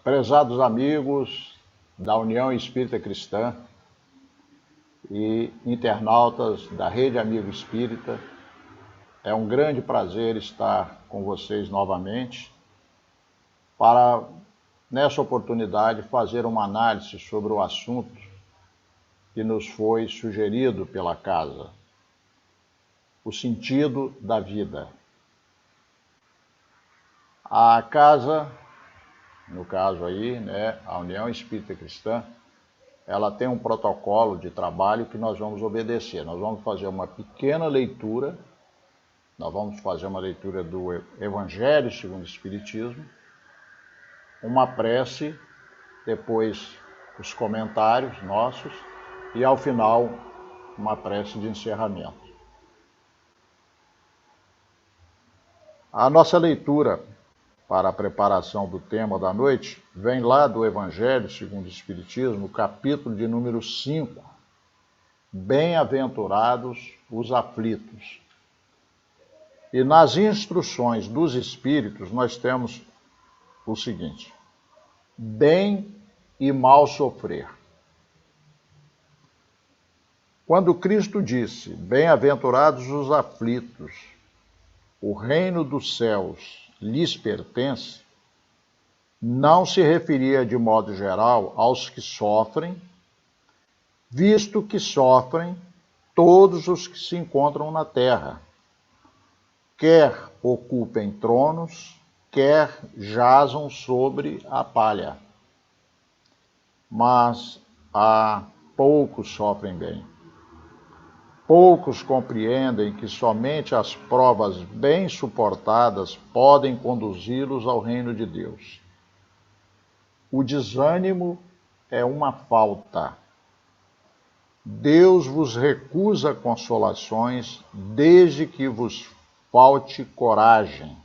Prezados amigos da União Espírita Cristã e internautas da Rede Amigo Espírita, é um grande prazer estar com vocês novamente para, nessa oportunidade, fazer uma análise sobre o assunto que nos foi sugerido pela casa, o sentido da vida. A casa, no caso aí, a União Espírita Cristã, ela tem um protocolo de trabalho que nós vamos obedecer. Nós vamos fazer uma pequena leitura, do Evangelho segundo o Espiritismo, uma prece, depois os comentários nossos e, ao final, uma prece de encerramento. A nossa leitura para a preparação do tema da noite vem lá do Evangelho segundo o Espiritismo, capítulo de número 5, Bem-aventurados os aflitos. E nas instruções dos Espíritos nós temos o seguinte: bem e mal sofrer. Quando Cristo disse, bem-aventurados os aflitos, o reino dos céus lhes pertence, não se referia de modo geral aos que sofrem, visto que sofrem todos os que se encontram na terra, quer ocupem tronos, quer jazam sobre a palha. Mas poucos sofrem bem. Poucos compreendem que somente as provas bem suportadas podem conduzi-los ao reino de Deus. O desânimo é uma falta. Deus vos recusa consolações desde que vos falte coragem.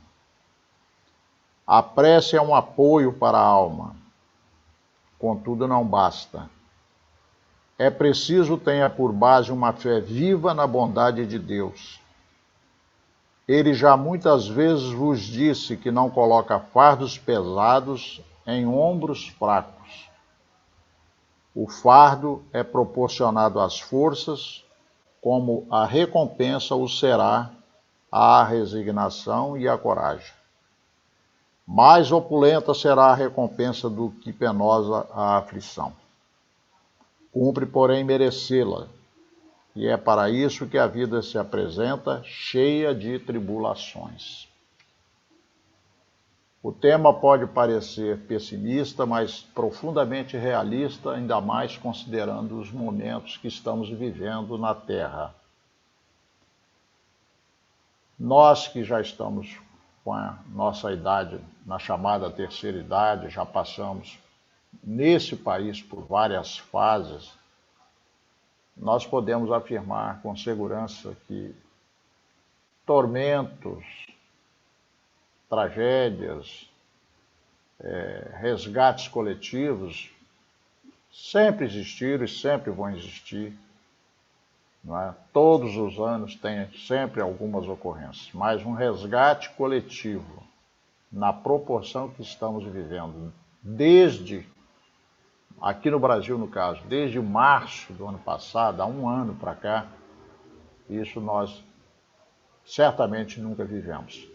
A prece é um apoio para a alma. Contudo, não basta. É preciso tenha por base uma fé viva na bondade de Deus. Ele já muitas vezes vos disse que não coloca fardos pesados em ombros fracos. O fardo é proporcionado às forças, como a recompensa o será a resignação e a coragem. Mais opulenta será a recompensa do que penosa a aflição. Cumpre, porém, merecê-la, e é para isso que a vida se apresenta cheia de tribulações. O tema pode parecer pessimista, mas profundamente realista, ainda mais considerando os momentos que estamos vivendo na Terra. Nós que já estamos com a nossa idade, na chamada terceira idade, já passamos nesse país por várias fases, nós podemos afirmar com segurança que tormentos, tragédias, resgates coletivos sempre existiram e sempre vão existir. Não é? Todos os anos tem sempre algumas ocorrências, mas um resgate coletivo, na proporção que estamos vivendo, desde aqui no Brasil, no caso, desde março do ano passado, há um ano para cá, isso nós certamente nunca vivemos.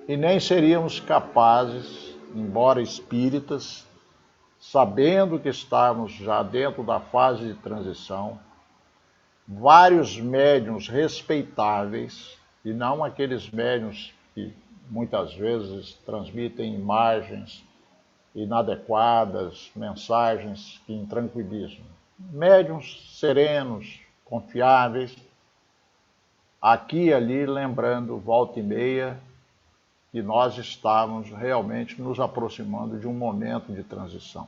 E nem seríamos capazes, embora espíritas, sabendo que estávamos já dentro da fase de transição, vários médiuns respeitáveis, e não aqueles médiuns que muitas vezes transmitem imagens inadequadas, mensagens que intranquilizam. Médiuns serenos, confiáveis, aqui e ali lembrando, volta e meia, que nós estávamos realmente nos aproximando de um momento de transição.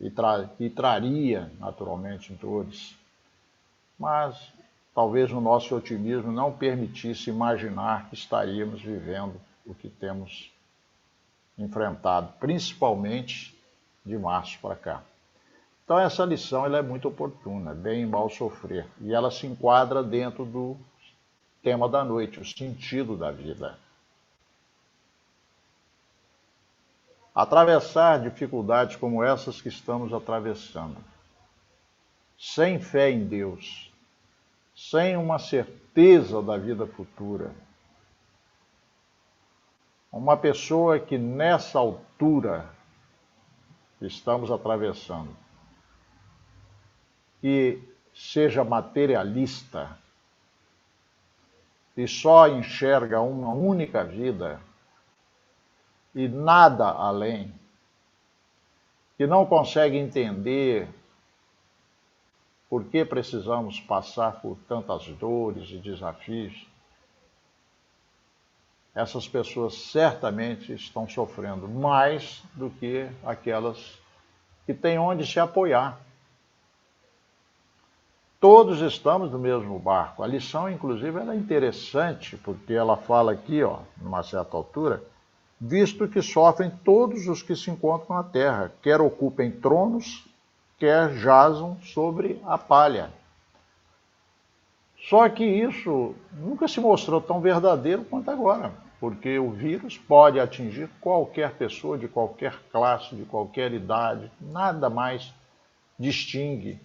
E traria, naturalmente, dores. Mas talvez o nosso otimismo não permitisse imaginar que estaríamos vivendo o que temos enfrentado, principalmente de março para cá. Então essa lição ela é muito oportuna, bem e mal sofrer, e ela se enquadra dentro do tema da noite, o sentido da vida. Atravessar dificuldades como essas que estamos atravessando, sem fé em Deus, sem uma certeza da vida futura. Uma pessoa que nessa altura estamos atravessando, que seja materialista e só enxerga uma única vida e nada além, que não consegue entender por que precisamos passar por tantas dores e desafios, essas pessoas certamente estão sofrendo mais do que aquelas que têm onde se apoiar. Todos estamos no mesmo barco. A lição, inclusive, ela é interessante, porque ela fala aqui, numa certa altura, visto que sofrem todos os que se encontram na terra, quer ocupem tronos, quer jazam sobre a palha. Só que isso nunca se mostrou tão verdadeiro quanto agora, porque o vírus pode atingir qualquer pessoa, de qualquer classe, de qualquer idade, nada mais distingue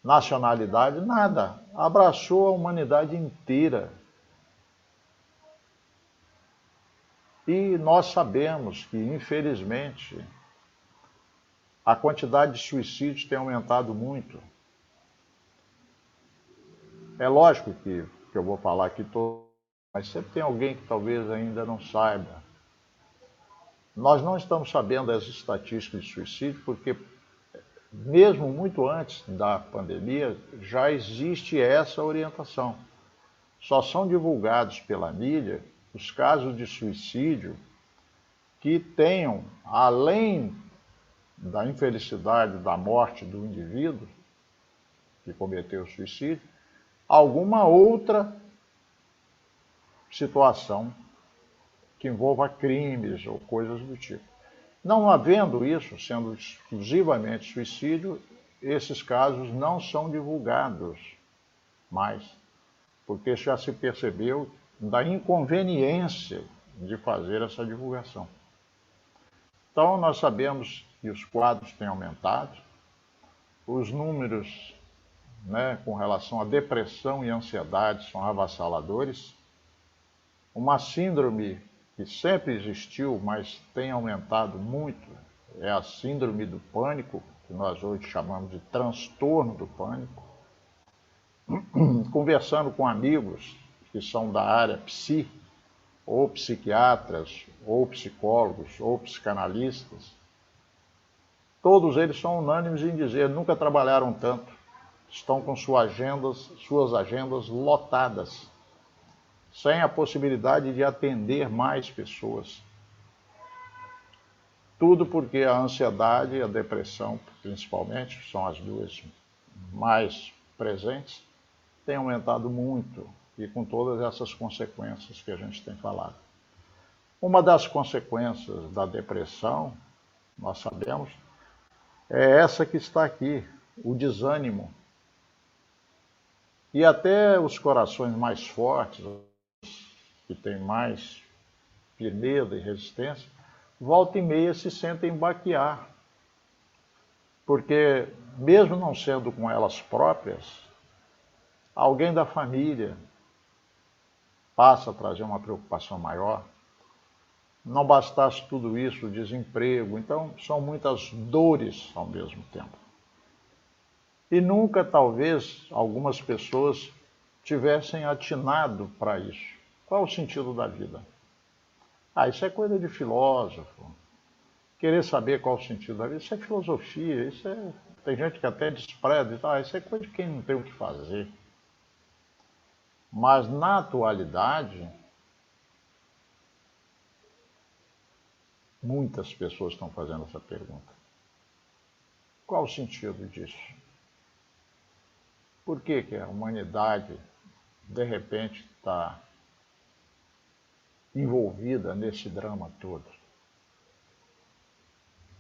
nacionalidade, nada. Abraçou a humanidade inteira. E nós sabemos que, infelizmente, a quantidade de suicídios tem aumentado muito. É lógico que eu vou falar aqui todo, mas sempre tem alguém que talvez ainda não saiba. Nós não estamos sabendo as estatísticas de suicídio porque, mesmo muito antes da pandemia, já existe essa orientação. Só são divulgados pela mídia os casos de suicídio que tenham, além da infelicidade da morte do indivíduo que cometeu o suicídio, alguma outra situação que envolva crimes ou coisas do tipo. Não havendo isso, sendo exclusivamente suicídio, esses casos não são divulgados mais, porque já se percebeu da inconveniência de fazer essa divulgação. Então, nós sabemos que os quadros têm aumentado, os números, com relação à depressão e ansiedade são avassaladores. Uma síndrome que sempre existiu, mas tem aumentado muito, é a síndrome do pânico, que nós hoje chamamos de transtorno do pânico. Conversando com amigos que são da área psi, ou psiquiatras, ou psicólogos, ou psicanalistas, todos eles são unânimes em dizer nunca trabalharam tanto, estão com suas agendas lotadas, sem a possibilidade de atender mais pessoas. Tudo porque a ansiedade e a depressão, principalmente, são as duas mais presentes, têm aumentado muito e com todas essas consequências que a gente tem falado. Uma das consequências da depressão, nós sabemos, é essa que está aqui, o desânimo. E até os corações mais fortes, que têm mais firmeza e resistência, volta e meia se sentem baquear. Porque, mesmo não sendo com elas próprias, alguém da família passa a trazer uma preocupação maior. Não bastasse tudo isso, o desemprego, então são muitas dores ao mesmo tempo. E nunca, talvez, algumas pessoas tivessem atinado para isso. Qual o sentido da vida? Isso é coisa de filósofo. Querer saber qual o sentido da vida, isso é filosofia, tem gente que até despreza, isso é coisa de quem não tem o que fazer. Mas, na atualidade, muitas pessoas estão fazendo essa pergunta. Qual o sentido disso? Por que a humanidade, de repente, está envolvida nesse drama todo?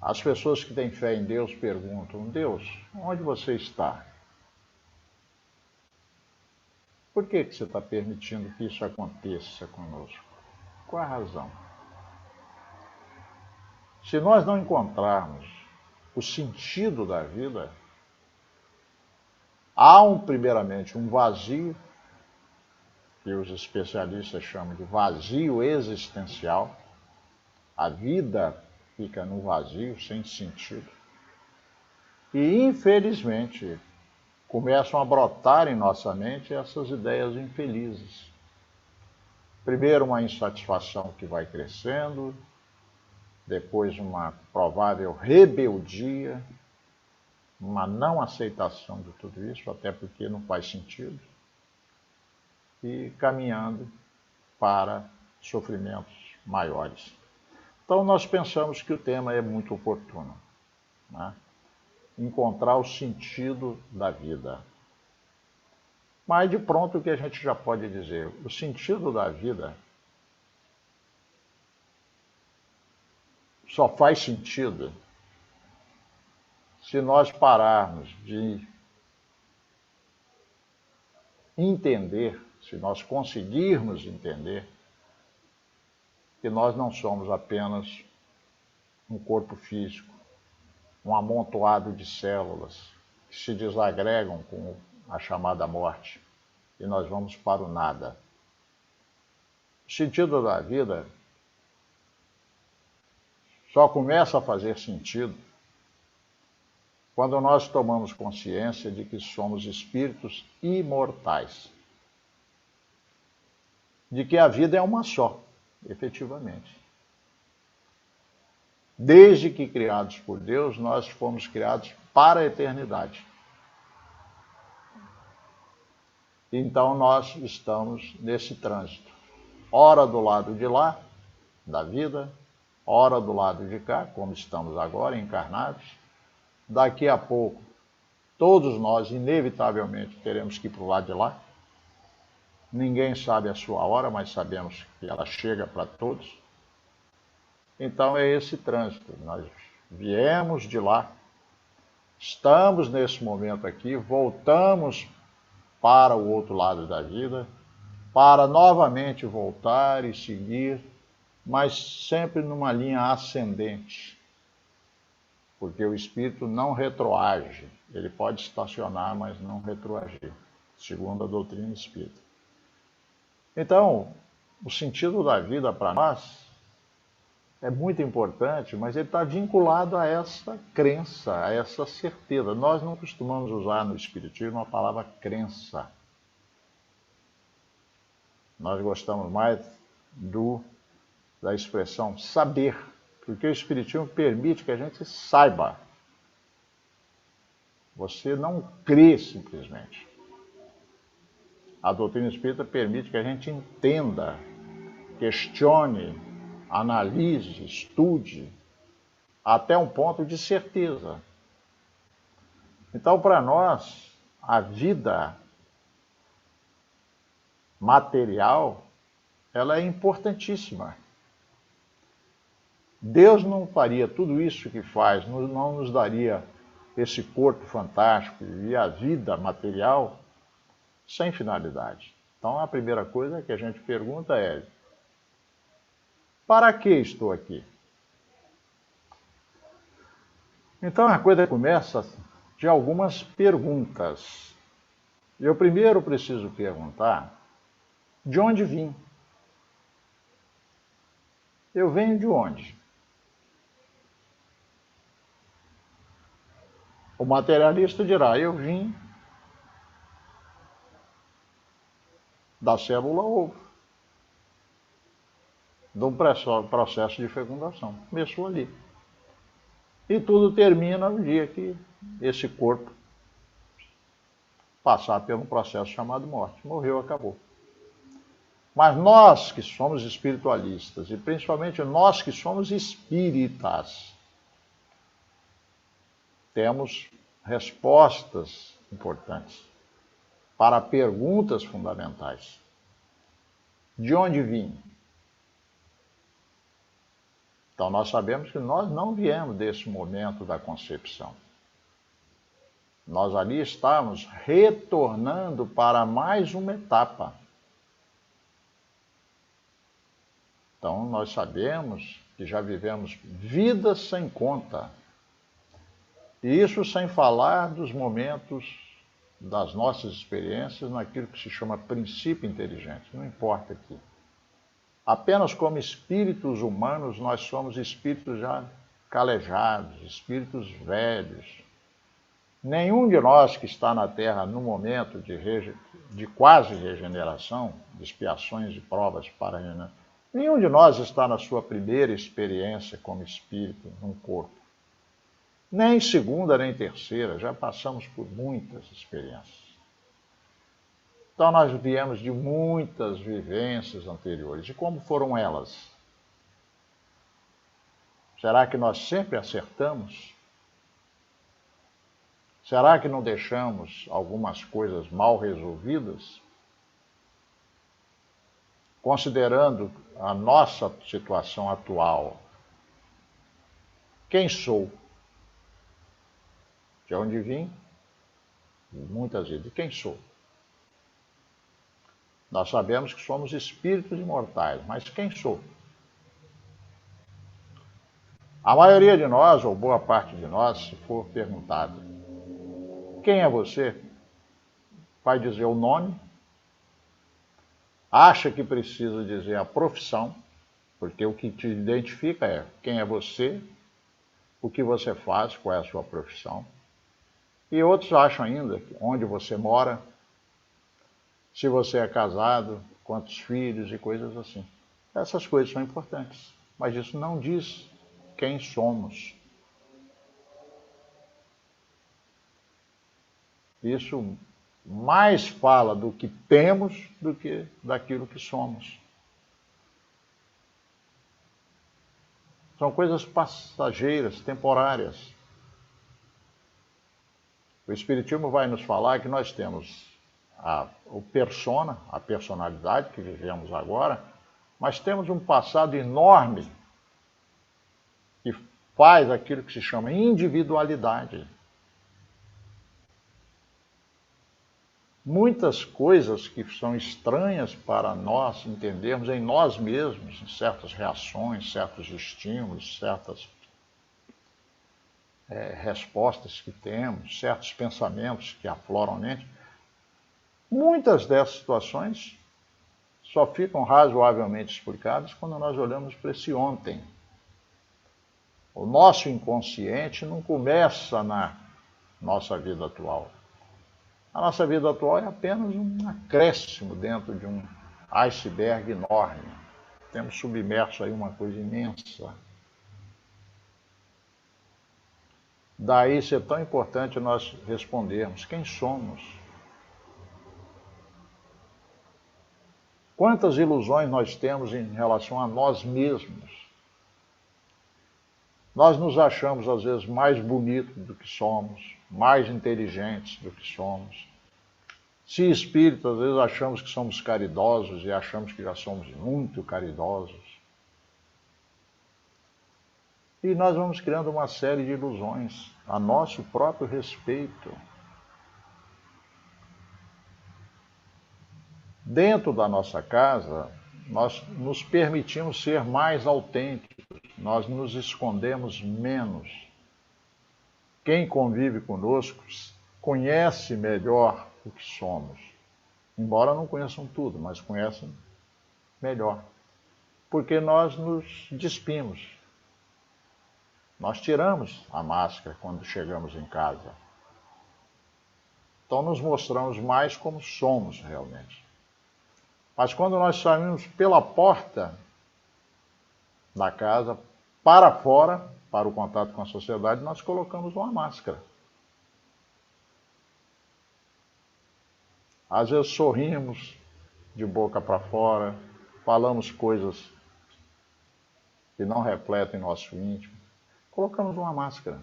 As pessoas que têm fé em Deus perguntam, Deus, onde você está? Por que você está permitindo que isso aconteça conosco? Qual a razão? Se nós não encontrarmos o sentido da vida, há primeiramente um vazio, que os especialistas chamam de vazio existencial. A vida fica no vazio, sem sentido. E, infelizmente, começam a brotar em nossa mente essas ideias infelizes. Primeiro, uma insatisfação que vai crescendo, depois uma provável rebeldia, uma não aceitação de tudo isso, até porque não faz sentido, e caminhando para sofrimentos maiores. Então nós pensamos que o tema é muito oportuno, né? Encontrar o sentido da vida. Mas de pronto o que a gente já pode dizer, o sentido da vida só faz sentido se nós pararmos de entender, se nós conseguirmos entender que nós não somos apenas um corpo físico, um amontoado de células que se desagregam com a chamada morte e nós vamos para o nada. O sentido da vida só começa a fazer sentido quando nós tomamos consciência de que somos espíritos imortais, de que a vida é uma só, efetivamente. Desde que criados por Deus, nós fomos criados para a eternidade. Então nós estamos nesse trânsito, ora do lado de lá, da vida, ora do lado de cá, como estamos agora, encarnados. Daqui a pouco, todos nós, inevitavelmente, teremos que ir para o lado de lá. Ninguém sabe a sua hora, mas sabemos que ela chega para todos. Então é esse trânsito. Nós viemos de lá, estamos nesse momento aqui, voltamos para o outro lado da vida, para novamente voltar e seguir, mas sempre numa linha ascendente. Porque o espírito não retroage, ele pode estacionar, mas não retroagir, segundo a doutrina espírita. Então, o sentido da vida para nós é muito importante, mas ele está vinculado a essa crença, a essa certeza. Nós não costumamos usar no espiritismo a palavra crença. Nós gostamos mais da expressão saber, porque o espiritismo permite que a gente saiba. Você não crê simplesmente. A doutrina espírita permite que a gente entenda, questione, analise, estude, até um ponto de certeza. Então, para nós, a vida material, ela é importantíssima. Deus não faria tudo isso que faz, não nos daria esse corpo fantástico e a vida material sem finalidade. Então, a primeira coisa que a gente pergunta é: para que estou aqui? Então, a coisa começa de algumas perguntas. Eu primeiro preciso perguntar: de onde vim? Eu venho de onde? O materialista dirá: eu vim da célula ovo, de um processo de fecundação. Começou ali. E tudo termina no dia que esse corpo passar por um processo chamado morte. Morreu, acabou. Mas nós que somos espiritualistas, e principalmente nós que somos espíritas, temos respostas importantes para perguntas fundamentais. De onde vim? Então nós sabemos que nós não viemos desse momento da concepção. Nós ali estamos retornando para mais uma etapa. Então nós sabemos que já vivemos vidas sem conta. E isso sem falar dos momentos das nossas experiências naquilo que se chama princípio inteligente. Não importa aqui. Apenas como espíritos humanos, nós somos espíritos já calejados, espíritos velhos. Nenhum de nós que está na Terra no momento de quase regeneração, de expiações e provas para regeneração, nenhum de nós está na sua primeira experiência como espírito num corpo. Nem segunda, nem terceira, já passamos por muitas experiências. Então nós viemos de muitas vivências anteriores. E como foram elas? Será que nós sempre acertamos? Será que não deixamos algumas coisas mal resolvidas? Considerando a nossa situação atual, quem sou? De onde vim? Muitas vezes, de quem sou? Nós sabemos que somos espíritos imortais, mas quem sou? A maioria de nós, ou boa parte de nós, se for perguntado, quem é você? Vai dizer o nome, acha que precisa dizer a profissão, porque o que te identifica é quem é você, o que você faz, qual é a sua profissão. E outros acham ainda onde você mora, se você é casado, quantos filhos e coisas assim. Essas coisas são importantes, mas isso não diz quem somos. Isso mais fala do que temos do que daquilo que somos. São coisas passageiras, temporárias. O Espiritismo vai nos falar que nós temos o persona, a personalidade que vivemos agora, mas temos um passado enorme que faz aquilo que se chama individualidade. Muitas coisas que são estranhas para nós entendermos em nós mesmos, em certas reações, certos estímulos, certas respostas que temos, certos pensamentos que afloram a mente, muitas dessas situações só ficam razoavelmente explicadas quando nós olhamos para esse ontem. O nosso inconsciente não começa na nossa vida atual. A nossa vida atual é apenas um acréscimo dentro de um iceberg enorme. Temos submerso aí uma coisa imensa. Daí ser tão importante nós respondermos quem somos. Quantas ilusões nós temos em relação a nós mesmos. Nós nos achamos, às vezes, mais bonitos do que somos, mais inteligentes do que somos. Se espíritas, às vezes achamos que somos caridosos e achamos que já somos muito caridosos. E nós vamos criando uma série de ilusões a nosso próprio respeito. Dentro da nossa casa, nós nos permitimos ser mais autênticos, nós nos escondemos menos. Quem convive conosco conhece melhor o que somos. Embora não conheçam tudo, mas conhecem melhor. Porque nós nos despimos. Nós tiramos a máscara quando chegamos em casa. Então nos mostramos mais como somos realmente. Mas quando nós saímos pela porta da casa, para fora, para o contato com a sociedade, nós colocamos uma máscara. Às vezes sorrimos de boca para fora, falamos coisas que não refletem nosso íntimo. Colocamos uma máscara.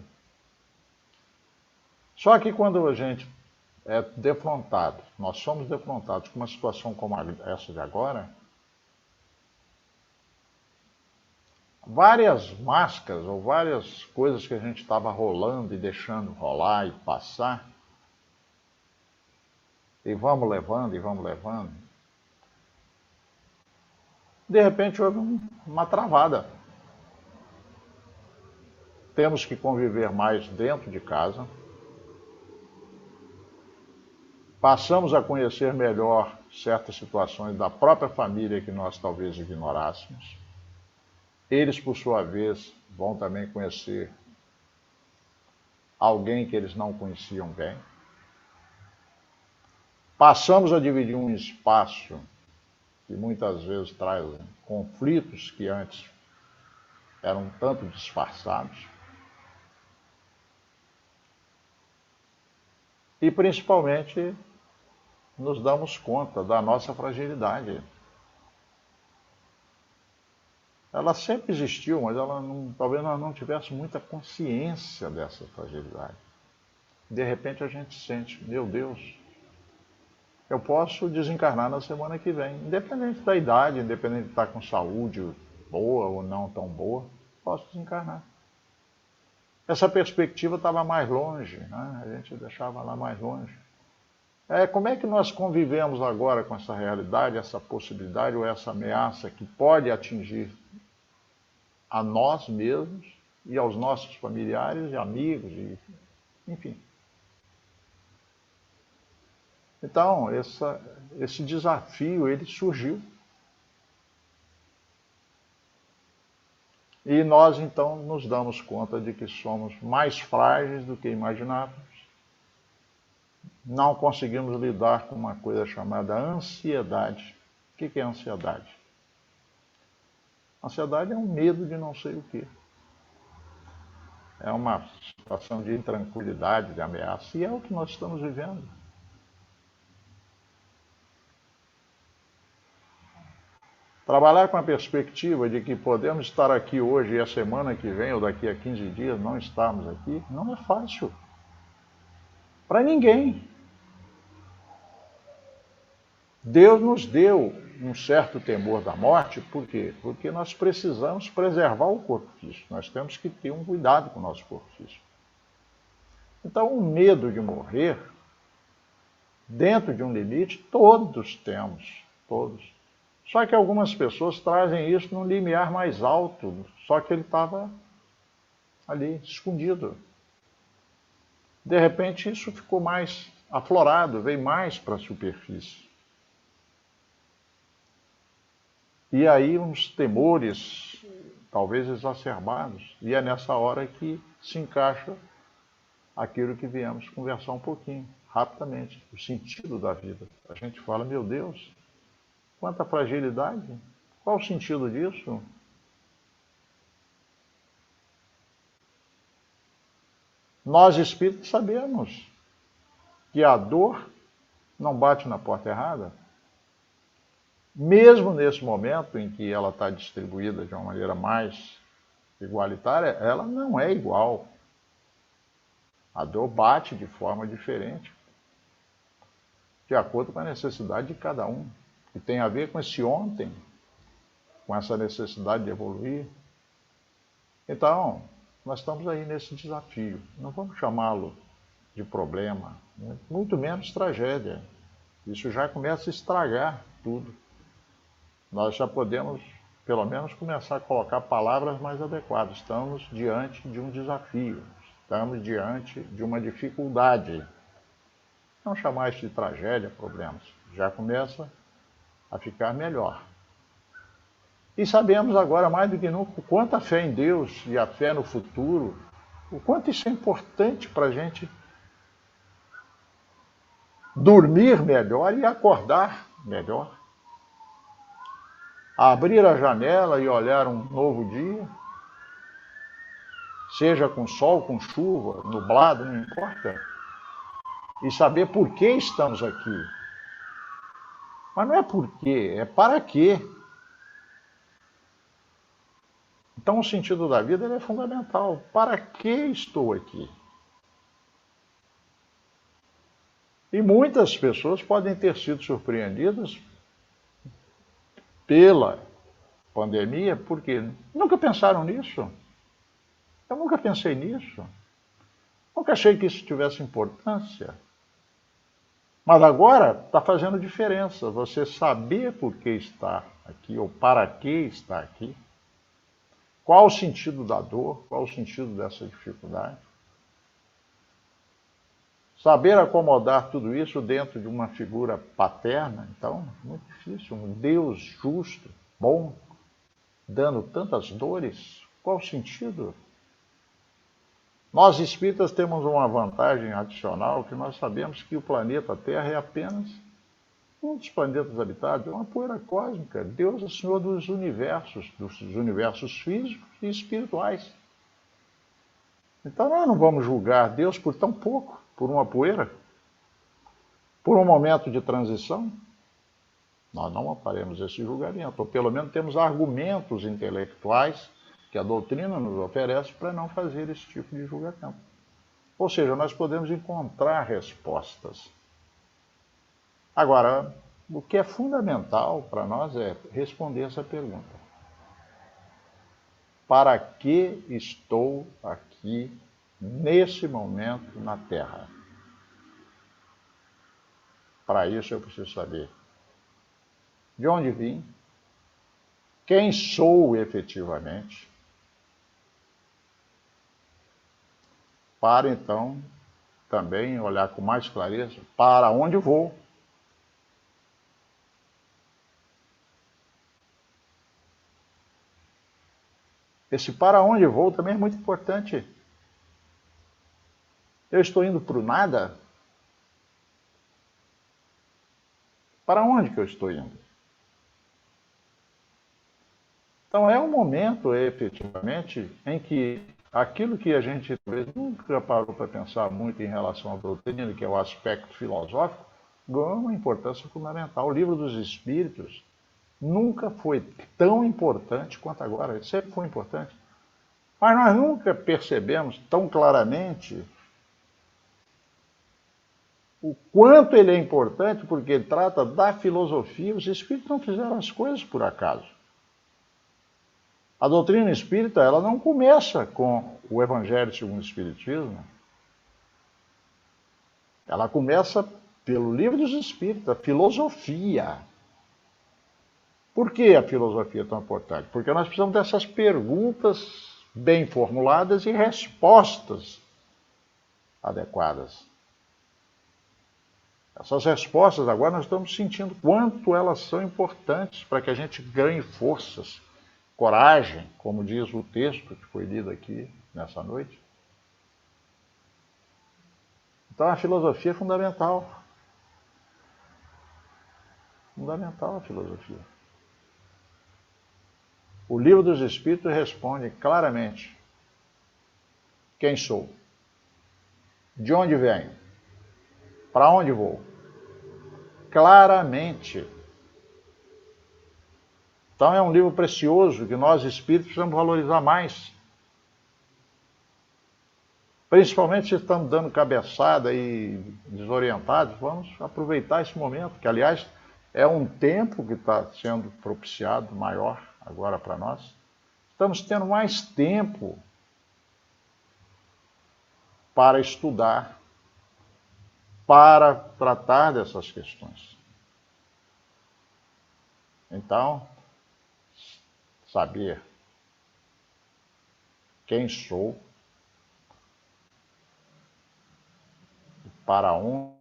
Só que quando a gente é defrontado, nós somos defrontados com uma situação como essa de agora, várias máscaras ou várias coisas que a gente estava rolando e deixando rolar e passar, e vamos levando, de repente houve uma travada. temos que conviver mais dentro de casa, passamos a conhecer melhor certas situações da própria família que nós talvez ignorássemos. Eles, por sua vez, vão também conhecer alguém que eles não conheciam bem. Passamos a dividir um espaço que muitas vezes traz conflitos que antes eram um tanto disfarçados. E principalmente nos damos conta da nossa fragilidade. Ela sempre existiu, mas talvez nós não tivéssemos muita consciência dessa fragilidade. De repente a gente sente, meu Deus, eu posso desencarnar na semana que vem, independente da idade, independente de estar com saúde boa ou não tão boa, posso desencarnar. Essa perspectiva estava mais longe, né? A gente deixava lá mais longe. Como é que nós convivemos agora com essa realidade, essa possibilidade ou essa ameaça que pode atingir a nós mesmos e aos nossos familiares e amigos, enfim. Então, esse desafio, ele surgiu. E nós, então, nos damos conta de que somos mais frágeis do que imaginávamos. Não conseguimos lidar com uma coisa chamada ansiedade. O que é ansiedade? Ansiedade é um medo de não sei o quê. É uma situação de intranquilidade, de ameaça. E é o que nós estamos vivendo. Trabalhar com a perspectiva de que podemos estar aqui hoje e a semana que vem, ou daqui a 15 dias, não estarmos aqui, não é fácil. Para ninguém. Deus nos deu um certo temor da morte, por quê? Porque nós precisamos preservar o corpo físico. Nós temos que ter um cuidado com o nosso corpo físico. Então, o medo de morrer, dentro de um limite, todos temos, todos. Só que algumas pessoas trazem isso num limiar mais alto, só que ele estava ali, escondido. De repente, isso ficou mais aflorado, veio mais para a superfície. E aí uns temores, talvez exacerbados, e é nessa hora que se encaixa aquilo que viemos conversar um pouquinho, rapidamente, o sentido da vida. A gente fala, meu Deus, quanta fragilidade, qual o sentido disso? Nós espíritos sabemos que a dor não bate na porta errada. Mesmo nesse momento em que ela está distribuída de uma maneira mais igualitária, ela não é igual. A dor bate de forma diferente, de acordo com a necessidade de cada um. E tem a ver com esse ontem, com essa necessidade de evoluir. Então, nós estamos aí nesse desafio. Não vamos chamá-lo de problema, né? Muito menos tragédia. Isso já começa a estragar tudo. Nós já podemos, pelo menos, começar a colocar palavras mais adequadas. Estamos diante de um desafio, estamos diante de uma dificuldade. Não chamar isso de tragédia, problemas. Já começa a ficar melhor. E sabemos agora, mais do que nunca, o quanto a fé em Deus e a fé no futuro, o quanto isso é importante para a gente dormir melhor e acordar melhor. Abrir a janela e olhar um novo dia, seja com sol, com chuva, nublado, não importa, e saber por que estamos aqui. Mas não é por quê, é para quê. Então o sentido da vida ele é fundamental. Para que estou aqui? E muitas pessoas podem ter sido surpreendidas pela pandemia, porque nunca pensaram nisso. Eu nunca pensei nisso. Nunca achei que isso tivesse importância. Mas agora está fazendo diferença. Você saber por que está aqui ou para que está aqui. Qual o sentido da dor? Qual o sentido dessa dificuldade? Saber acomodar tudo isso dentro de uma figura paterna, então, muito difícil. Um Deus justo, bom, dando tantas dores, qual o sentido? Nós espíritas temos uma vantagem adicional, que nós sabemos que o planeta Terra é apenas um dos planetas habitados, é uma poeira cósmica. Deus é o Senhor dos universos físicos e espirituais. Então nós não vamos julgar Deus por tão pouco, por uma poeira, por um momento de transição. Nós não faremos esse julgamento, ou pelo menos temos argumentos intelectuais que a doutrina nos oferece para não fazer esse tipo de julgamento. Ou seja, nós podemos encontrar respostas. Agora, o que é fundamental para nós é responder essa pergunta. Para que estou aqui, nesse momento, na Terra? Para isso eu preciso saber de onde vim, quem sou efetivamente, para então também olhar com mais clareza para onde vou. Esse para onde vou também é muito importante. Eu estou indo para o nada? Para onde que eu estou indo? Então é um momento, efetivamente, em que aquilo que a gente talvez nunca parou para pensar muito em relação à doutrina, que é o aspecto filosófico, ganhou uma importância fundamental. O Livro dos Espíritos nunca foi tão importante quanto agora. Ele sempre foi importante. Mas nós nunca percebemos tão claramente o quanto ele é importante, porque ele trata da filosofia. Os espíritos não fizeram as coisas por acaso. A doutrina espírita, ela não começa com o Evangelho segundo o Espiritismo. Ela começa pelo Livro dos Espíritos, a filosofia. Por que a filosofia é tão importante? Porque nós precisamos dessas perguntas bem formuladas e respostas adequadas. Essas respostas agora nós estamos sentindo quanto elas são importantes para que a gente ganhe forças, coragem, como diz o texto que foi lido aqui nessa noite. Então a filosofia é fundamental. Fundamental a filosofia. O Livro dos Espíritos responde claramente: quem sou? De onde venho? Para onde vou? Claramente. Então é um livro precioso que nós espíritos precisamos valorizar mais. Principalmente se estamos dando cabeçada e desorientados, vamos aproveitar esse momento, que aliás é um tempo que está sendo propiciado maior agora para nós. Estamos tendo mais tempo para estudar, para tratar dessas questões. Então, saber quem sou, para onde,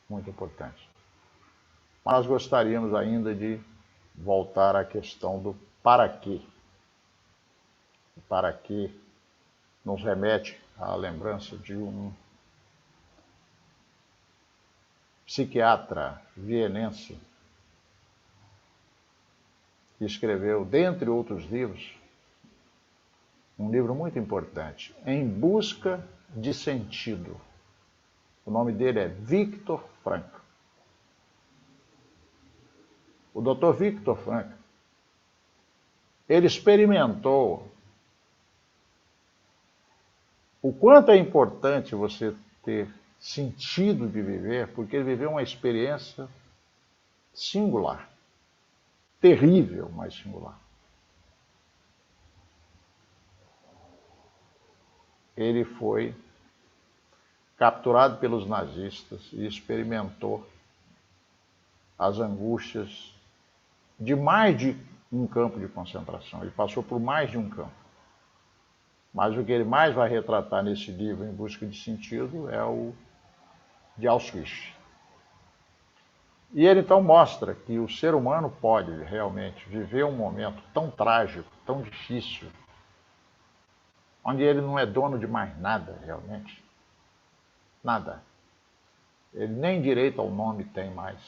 muito importante. Mas nós gostaríamos ainda de voltar à questão do para quê. O para quê nos remete à lembrança de um psiquiatra vienense que escreveu, dentre outros livros, um livro muito importante, Em Busca de Sentido. O nome dele é Viktor Frankl. O Dr. Viktor Frankl, ele experimentou o quanto é importante você ter sentido de viver, porque ele viveu uma experiência singular, terrível, mas singular. Ele foi capturado pelos nazistas e experimentou as angústias de mais de um campo de concentração. Ele passou por mais de um campo. Mas o que ele mais vai retratar nesse livro, Em Busca de Sentido, é o de Auschwitz. E ele então mostra que o ser humano pode realmente viver um momento tão trágico, tão difícil, onde ele não é dono de mais nada, realmente. Nada. Ele nem direito ao nome tem mais.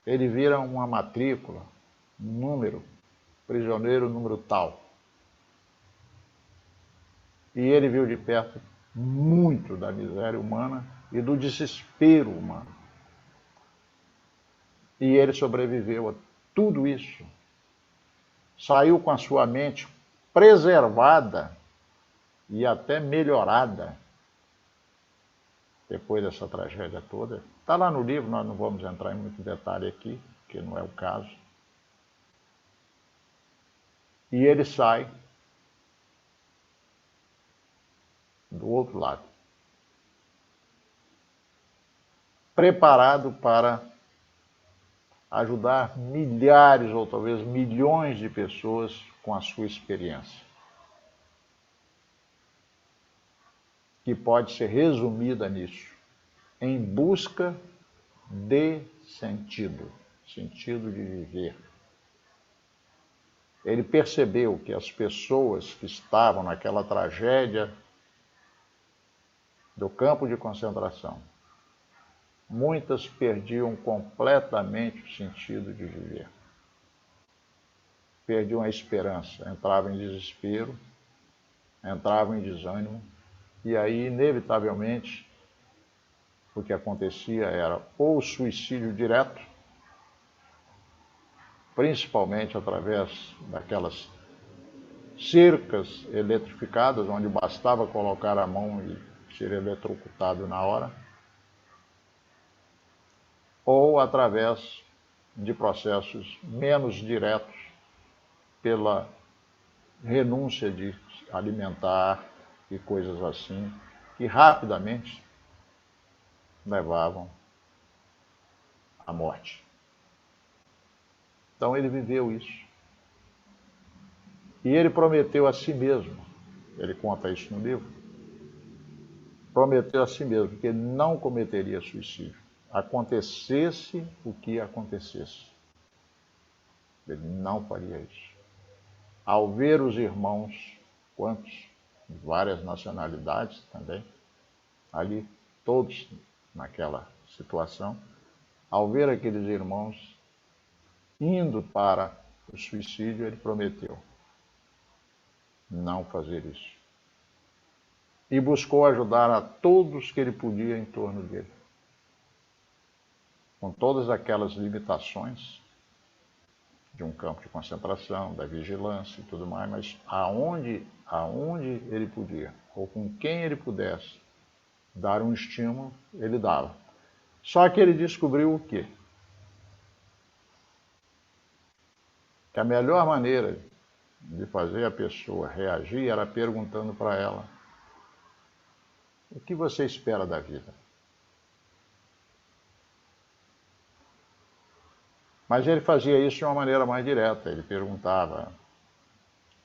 Ele vira uma matrícula, um número, prisioneiro número tal. E ele viu de perto muito da miséria humana e do desespero humano. E ele sobreviveu a tudo isso. Saiu com a sua mente preservada e até melhorada depois dessa tragédia toda. Está lá no livro, nós não vamos entrar em muito detalhe aqui, porque não é o caso. E ele sai do outro lado, preparado para ajudar milhares ou talvez milhões de pessoas com a sua experiência, que pode ser resumida nisso: em busca de sentido, sentido de viver. Ele percebeu que as pessoas que estavam naquela tragédia do campo de concentração, muitas perdiam completamente o sentido de viver. Perdiam a esperança, entravam em desespero, entravam em desânimo, e aí, inevitavelmente, o que acontecia era ou suicídio direto, principalmente através daquelas cercas eletrificadas, onde bastava colocar a mão e ser eletrocutado na hora, ou através de processos menos diretos, pela renúncia de alimentar e coisas assim, que rapidamente levavam à morte. Então ele viveu isso. E ele prometeu a si mesmo, ele conta isso no livro, prometeu a si mesmo que ele não cometeria suicídio, acontecesse o que acontecesse. Ele não faria isso. Ao ver os irmãos, quantos, várias nacionalidades também, ali, todos naquela situação, ao ver aqueles irmãos indo para o suicídio, ele prometeu não fazer isso. E buscou ajudar a todos que ele podia em torno dele, com todas aquelas limitações de um campo de concentração, da vigilância e tudo mais, mas aonde ele podia, ou com quem ele pudesse dar um estímulo, ele dava. Só que ele descobriu o quê? Que a melhor maneira de fazer a pessoa reagir era perguntando para ela: o que você espera da vida? Mas ele fazia isso de uma maneira mais direta. Ele perguntava: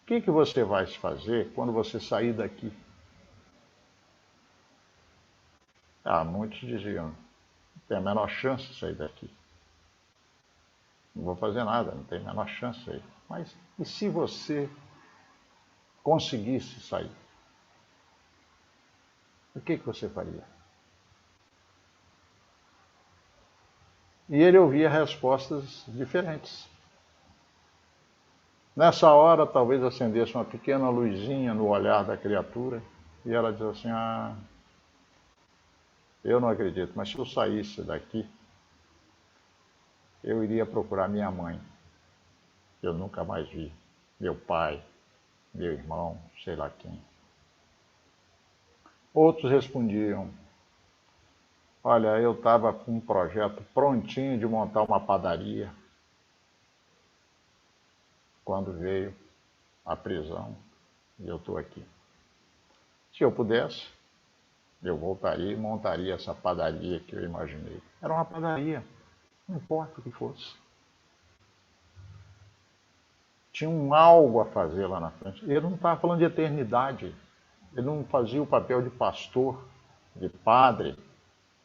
o que você vai fazer quando você sair daqui? Muitos diziam: não tem a menor chance de sair daqui. Não vou fazer nada, não tem a menor chance aí. Mas e se você conseguisse sair? O que você faria? E ele ouvia respostas diferentes. Nessa hora, talvez acendesse uma pequena luzinha no olhar da criatura e ela diz assim: eu não acredito, mas se eu saísse daqui, eu iria procurar minha mãe, que eu nunca mais vi, meu pai, meu irmão, sei lá quem. Outros respondiam: olha, eu estava com um projeto prontinho de montar uma padaria quando veio a prisão e eu estou aqui. Se eu pudesse, eu voltaria e montaria essa padaria que eu imaginei. Era uma padaria, não importa o que fosse. tinha um algo a fazer lá na frente. Ele não estava falando de eternidade. Ele não fazia o papel de pastor, de padre,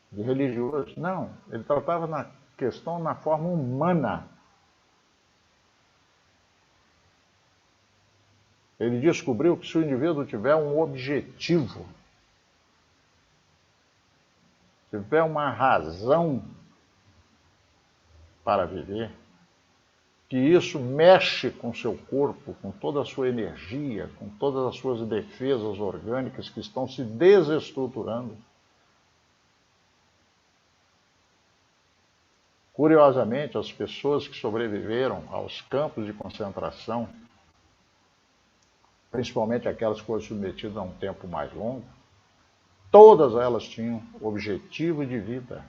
de religioso. Não, ele tratava na questão na forma humana. Ele descobriu que se o indivíduo tiver um objetivo, tiver uma razão para viver, que isso mexe com seu corpo, com toda a sua energia, com todas as suas defesas orgânicas que estão se desestruturando. Curiosamente, as pessoas que sobreviveram aos campos de concentração, principalmente aquelas que foram submetidas a um tempo mais longo, todas elas tinham objetivo de vida.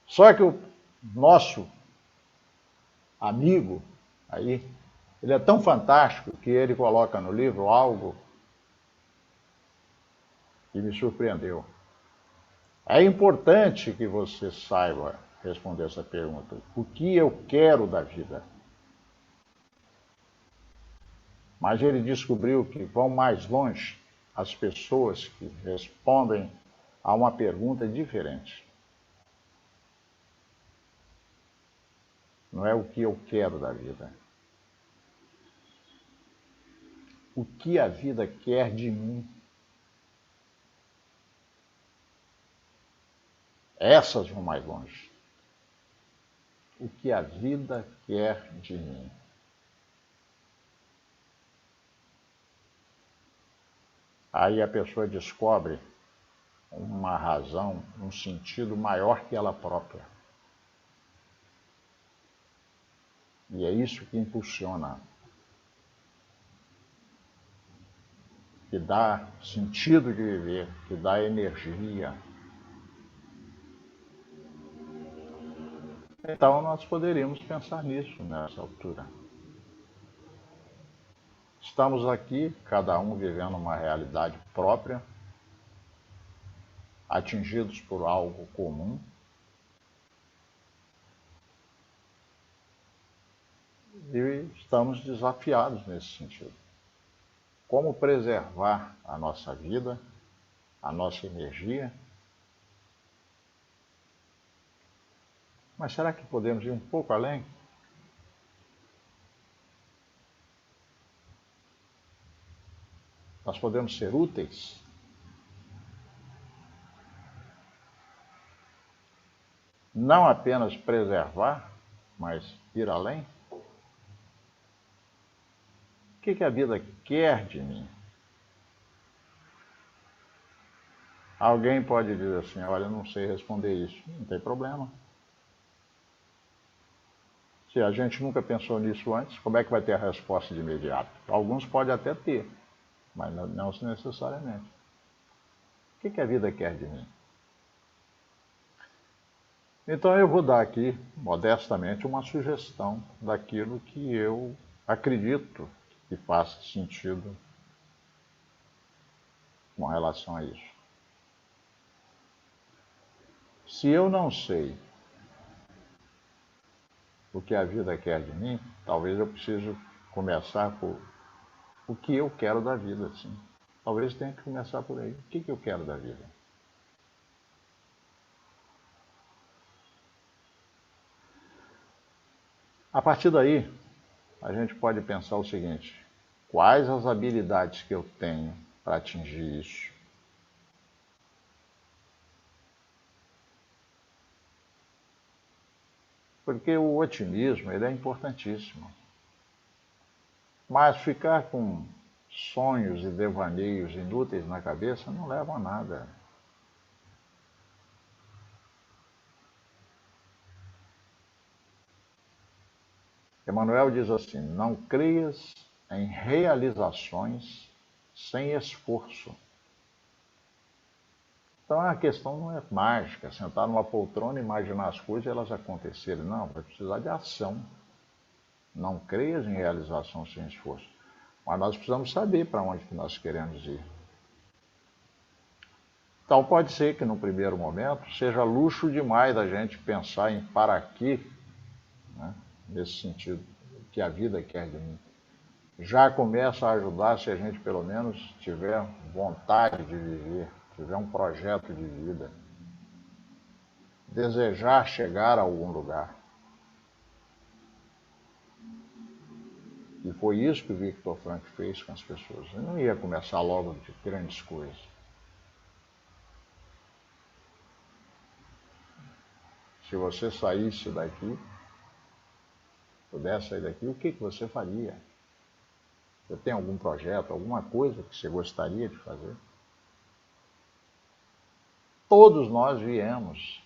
Só que o nosso amigo aí, ele é tão fantástico que ele coloca no livro algo que me surpreendeu. É importante que você saiba responder essa pergunta. O que eu quero da vida? Mas ele descobriu que vão mais longe as pessoas que respondem a uma pergunta diferente. Não é o que eu quero da vida. O que a vida quer de mim? Essas vão mais longe. O que a vida quer de mim? Aí a pessoa descobre uma razão, um sentido maior que ela própria. E é isso que impulsiona, que dá sentido de viver, que dá energia. Então nós poderíamos pensar nisso nessa altura. Estamos aqui, cada um vivendo uma realidade própria, atingidos por algo comum. E estamos desafiados nesse sentido. Como preservar a nossa vida, a nossa energia? Mas será que podemos ir um pouco além? Nós podemos ser úteis? Não apenas preservar, mas ir além? O que a vida quer de mim? Alguém pode dizer assim, olha, eu não sei responder isso. Não tem problema. Se a gente nunca pensou nisso antes, como é que vai ter a resposta de imediato? Alguns podem até ter, mas não necessariamente. O que a vida quer de mim? Então eu vou dar aqui, modestamente, uma sugestão daquilo que eu acredito que faça sentido com relação a isso. Se eu não sei o que a vida quer de mim, talvez eu precise começar por o que eu quero da vida, sim. Talvez tenha que começar por aí. O que eu quero da vida? A partir daí, a gente pode pensar o seguinte: quais as habilidades que eu tenho para atingir isso? Porque o otimismo, ele é importantíssimo. Mas ficar com sonhos e devaneios inúteis na cabeça não leva a nada. Emmanuel diz assim: não creias em realizações sem esforço. Então a questão não é mágica, sentar numa poltrona e imaginar as coisas e elas acontecerem. Não, vai precisar de ação. Não creias em realização sem esforço. Mas nós precisamos saber para onde que nós queremos ir. Então pode ser que no primeiro momento seja luxo demais a gente pensar em para quê, né? nesse sentido, que a vida quer de mim. Já começa a ajudar se a gente pelo menos tiver vontade de viver, tiver um projeto de vida, desejar chegar a algum lugar. E foi isso que o Viktor Frankl fez com as pessoas. Ele não ia começar logo de grandes coisas. Se você saísse daqui, pudesse sair daqui, o que você faria? Você tem algum projeto, alguma coisa que você gostaria de fazer? Todos nós viemos,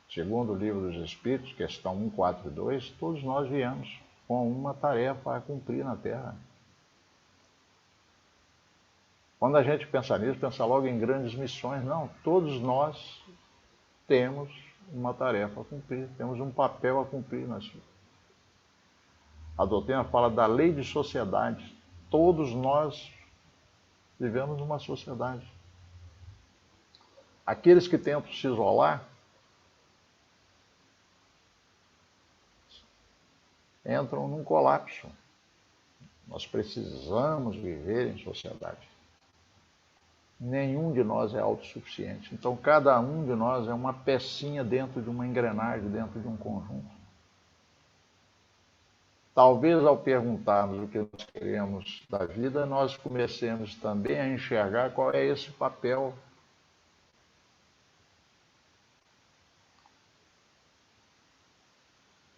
segundo o Livro dos Espíritos, questão 142, todos nós viemos com uma tarefa a cumprir na Terra. Quando a gente pensa nisso, pensa logo em grandes missões. Não, todos nós temos uma tarefa a cumprir, temos um papel a cumprir na vida. A doutrina fala da lei de sociedade. Todos nós vivemos numa sociedade. Aqueles que tentam se isolar entram num colapso. Nós precisamos viver em sociedade. Nenhum de nós é autossuficiente. Então, cada um de nós é uma pecinha dentro de uma engrenagem, dentro de um conjunto. Talvez, ao perguntarmos o que nós queremos da vida, nós comecemos também a enxergar qual é esse papel.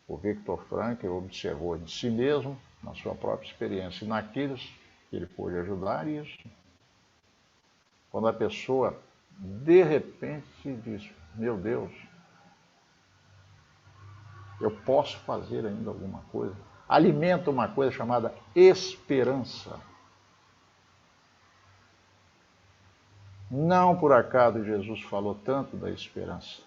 O Viktor Frankl observou de si mesmo, na sua própria experiência, e naqueles que ele pôde ajudar isso. Quando a pessoa, de repente, diz, meu Deus, eu posso fazer ainda alguma coisa. Alimenta uma coisa chamada esperança. Não por acaso Jesus falou tanto da esperança.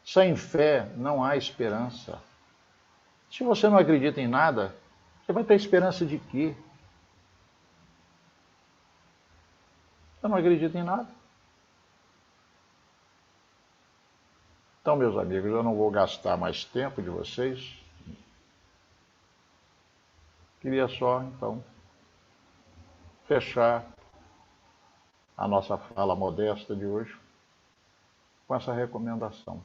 Sem fé não há esperança. Se você não acredita em nada, você vai ter esperança de quê? Você não acredita em nada. Então, meus amigos, eu não vou gastar mais tempo de vocês. Queria só, então, fechar a nossa fala modesta de hoje com essa recomendação.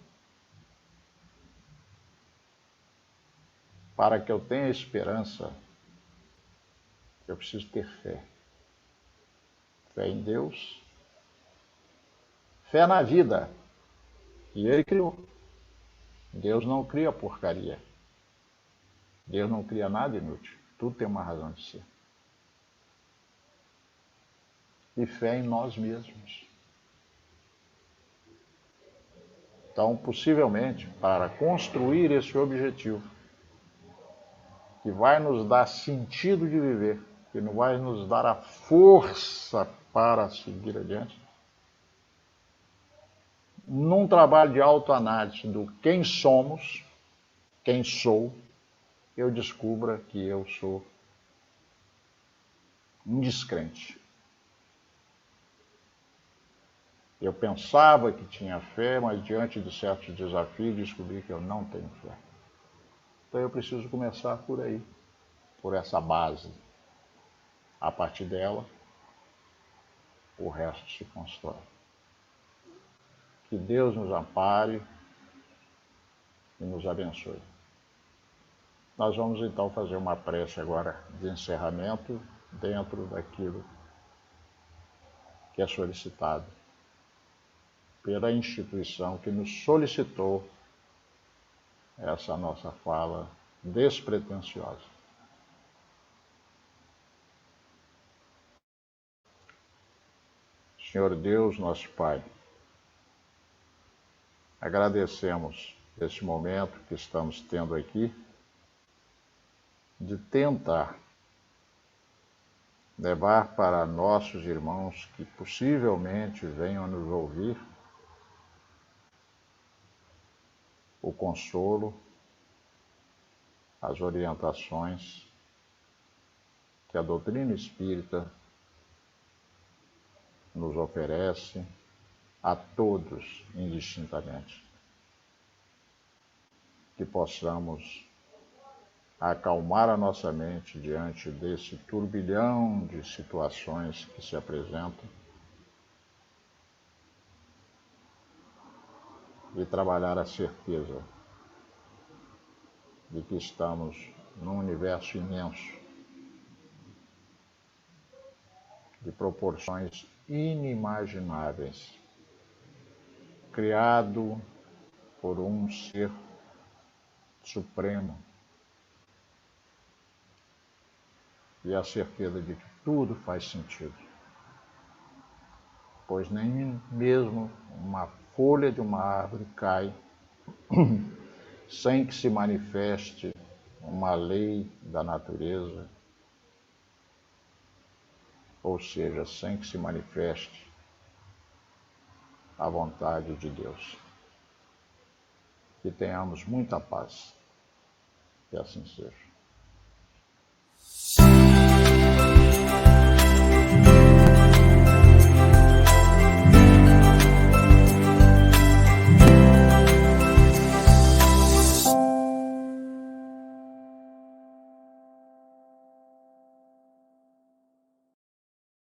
Para que eu tenha esperança, eu preciso ter fé. Fé em Deus, fé na vida, que Ele criou. Deus não cria porcaria. Deus não cria nada inútil. Tudo tem uma razão de ser. E fé em nós mesmos. Então, possivelmente, para construir esse objetivo, que vai nos dar sentido de viver, que não vai nos dar a força para seguir adiante, num trabalho de autoanálise do quem somos, quem sou, eu descubra que eu sou um descrente. Eu pensava que tinha fé, mas diante de certos desafios descobri que eu não tenho fé. Então eu preciso começar por aí, por essa base. A partir dela, o resto se constrói. Que Deus nos ampare e nos abençoe. Nós vamos então fazer uma prece agora de encerramento dentro daquilo que é solicitado pela instituição que nos solicitou essa nossa fala despretensiosa. Senhor Deus, nosso Pai, agradecemos esse momento que estamos tendo aqui de tentar levar para nossos irmãos que possivelmente venham a nos ouvir o consolo, as orientações que a doutrina espírita nos oferece a todos indistintamente. que possamos acalmar a nossa mente diante desse turbilhão de situações que se apresentam e trabalhar a certeza de que estamos num universo imenso, de proporções inimagináveis, criado por um ser supremo, e a certeza de que tudo faz sentido, pois nem mesmo uma folha de uma árvore cai sem que se manifeste uma lei da natureza, ou seja, sem que se manifeste a vontade de Deus. Que tenhamos muita paz. Que assim seja.